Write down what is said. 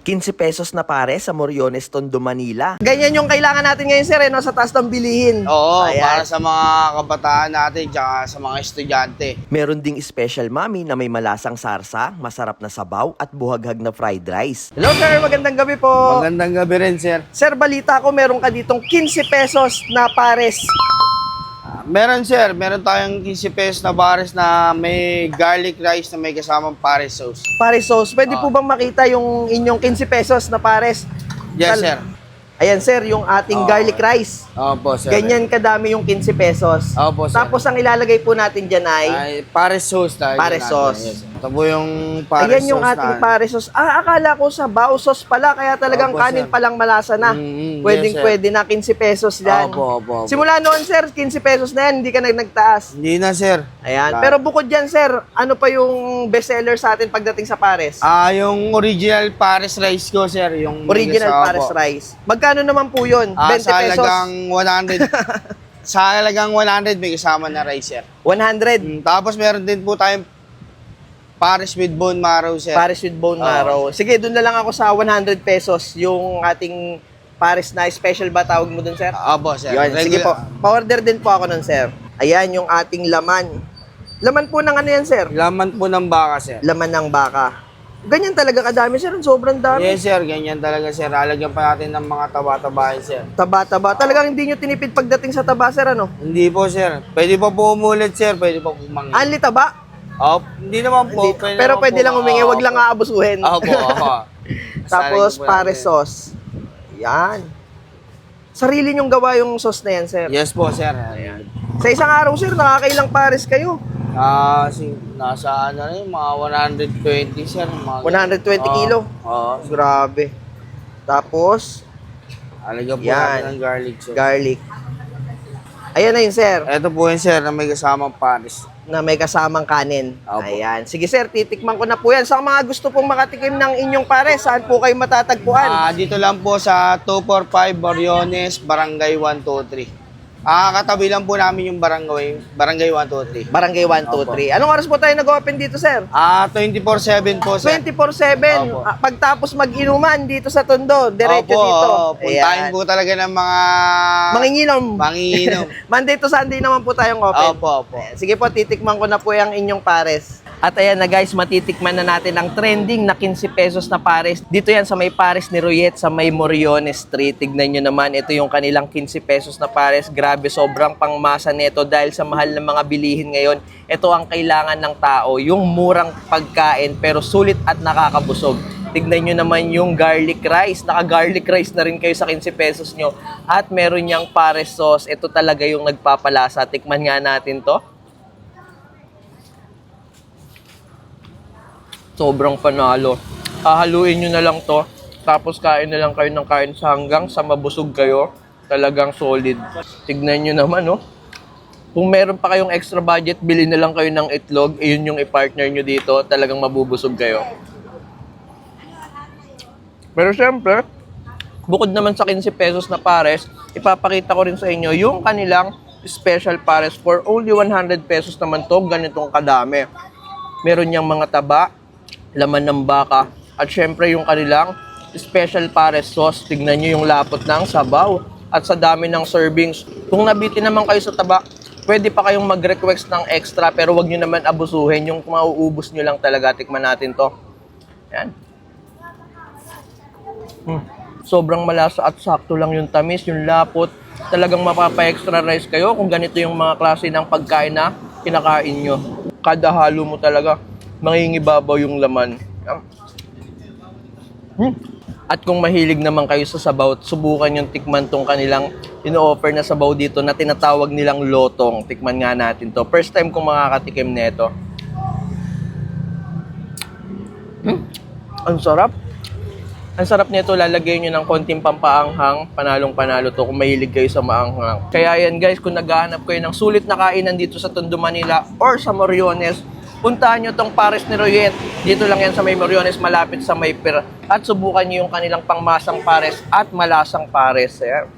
15 pesos na pare sa Moriones, Tondo, Manila. Ganyan yung kailangan natin ngayon, sir, no? Sa taas ng bilihin. Oo, Ayan. para sa mga kabataan natin tsaka sa mga estudyante. Meron ding special mami na may malasang sarsa, masarap na sabaw at buhaghag na fried rice. Hello, sir. Magandang gabi po. Magandang gabi rin, sir. Sir, balita ko meron ka ditong 15 pesos na pares. Meron, sir. Meron tayong 15 pesos na bares na may garlic rice na may kasamang pares sauce. Pares sauce. Pwede po bang makita yung inyong 15 pesos na pares? Yes, sir. Ayan, sir, yung ating garlic rice. Opo, sir. Ganyan kadami yung 15 pesos. Opo, sir. Tapos ang ilalagay po natin dyan ay Pares sauce tayo. Pares sauce. Yes, sir. Ito po yung pares ayan yung sauce ating na. pares sauce. Akala ko sa bao sauce pala, kaya talagang Opo, kanin sir. palang malasa na. Yes, sir. Pwede na 15 pesos yan. Opo. Simula noon, sir, 15 pesos na yan, hindi ka nagtaas. Hindi na, sir. Ayan. Pero bukod dyan, sir, ano pa yung bestseller sa atin pagdating sa pares? Yung original pares rice ko, sir. Yung may Original kasama pares po. rice. Magkano naman po yun? 20 Sa pesos? halagang 100. Sa halagang 100 may kasama na rice, sir. 100. Tapos meron din po tayong pares with bone marrow, sir. Pares with bone marrow. Sige, doon na lang ako sa 100 pesos yung ating pares na special ba tawag mo doon, sir? Opo, sir. Yun, sige po. Pa-order din po ako nun, sir. Ayan yung ating laman. Laman po ng ano yan, sir? Laman po ng baka, sir. Laman ng baka. Ganyan talaga kadami, sir. Sobrang dami. Yes, sir. Ganyan talaga, sir. Alagyan pa natin ng mga taba-tabahin, sir. Taba-taba. Talagang hindi nyo tinipid pagdating sa taba, sir, ano? Hindi po, sir. Pwede pa po umulit, sir. Pwede pa po mangi. Anli taba? Hindi naman po. Hindi. Pero pwede lang humingi, wag lang aabusuhin. Opo. Tapos, Saling po pares natin. sauce. Yan. Sarili nyong gawa yung sauce na yan, sir. Yes po, sir. Ayan. Sa isang araw, sir, nakakailang pares kayo? Nasa ano rin, mga 120, sir. Mga 120 kilo? Oo. Grabe. Tapos, Alagyan po Yan. natin ng garlic, sir. garlic. Ayan na yun, sir, Ito po yun, sir, na may kasamang pares. na may kasamang kanin. Opo. Ayan. Sige, sir, titikman ko na po yan. Sa mga gusto pong makatikim ng inyong pares, saan po kayo matatagpuan? Dito lang po sa 245 Moriones, Barangay 123. Katabi lang po namin yung Barangay 123. Barangay 123. Anong oras po tayo nag-open dito, sir? 24/7 po, sir. 24/7. Opo. Pagtapos mag-inuman dito sa Tondo, diretso Opo, dito. puntahin po talaga ng mga Manginginom. manginginom. Monday to Sunday naman po tayong open. Opo. Ayan. Sige po, titikman ko na po yung inyong pares. At ayan na guys, matitikman na natin ang trending na 15 pesos na pares. Dito yan sa may pares ni Royet sa may Moriones Street. Tignan nyo naman, ito yung kanilang 15 pesos na pares. Grabe, sobrang pangmasa nito dahil sa mahal ng mga bilihin ngayon. Ito ang kailangan ng tao, yung murang pagkain pero sulit at nakakabusog. Tignan nyo naman yung garlic rice. Naka-garlic rice na rin kayo sa 15 pesos nyo. At meron niyang pares sauce. Ito talaga yung nagpapalasa. Tikman nga natin to. Sobrang panalo. Hahaluin nyo na lang to. Tapos kain na lang kayo ng kain hanggang sa mabusog kayo. Talagang solid. Tignan nyo naman, oh. Kung meron pa kayong extra budget, bili na lang kayo ng itlog. Iyon yung i-partner nyo dito. Talagang mabubusog kayo. Pero syempre, bukod naman sa 15 pesos na pares, ipapakita ko rin sa inyo yung kanilang special pares for only 100 pesos naman to. Ganitong kadami. Meron niyang mga taba, laman ng baka, at syempre yung kanilang special pares sauce. Tignan nyo yung lapot ng sabaw at sa dami ng servings. Kung nabitin naman kayo sa taba, pwede pa kayong mag-request ng extra pero wag nyo naman abusuhin. Yung mauubos nyo lang talaga. Tikman natin to. Yan. Sobrang malasa at sakto lang yung tamis, yung lapot. Talagang mapapa-extra rice kayo kung ganito yung mga klase ng pagkain na kinakain nyo. Kada halo mo talaga, mangingibabaw yung laman. At kung mahilig naman kayo sa sabaw, subukan yung tikman tong kanilang ino-offer na sabaw dito na tinatawag nilang lotong. Tikman nga natin to. First time kong makakatikim nito. Ang sarap. Ang sarap nito, lalagay nyo ng konting pampaanghang. Panalong-panalo to kung mahilig kayo sa maanghang. Kaya yan guys, kung naghahanap kayo ng sulit na kainan dito sa Tondo, Manila or sa Moriones, puntahan nyo tong pares ni Royet. Dito lang yan sa may Moriones, malapit sa may Pier. At subukan nyo yung kanilang pangmasang pares at malasang pares. Ayan.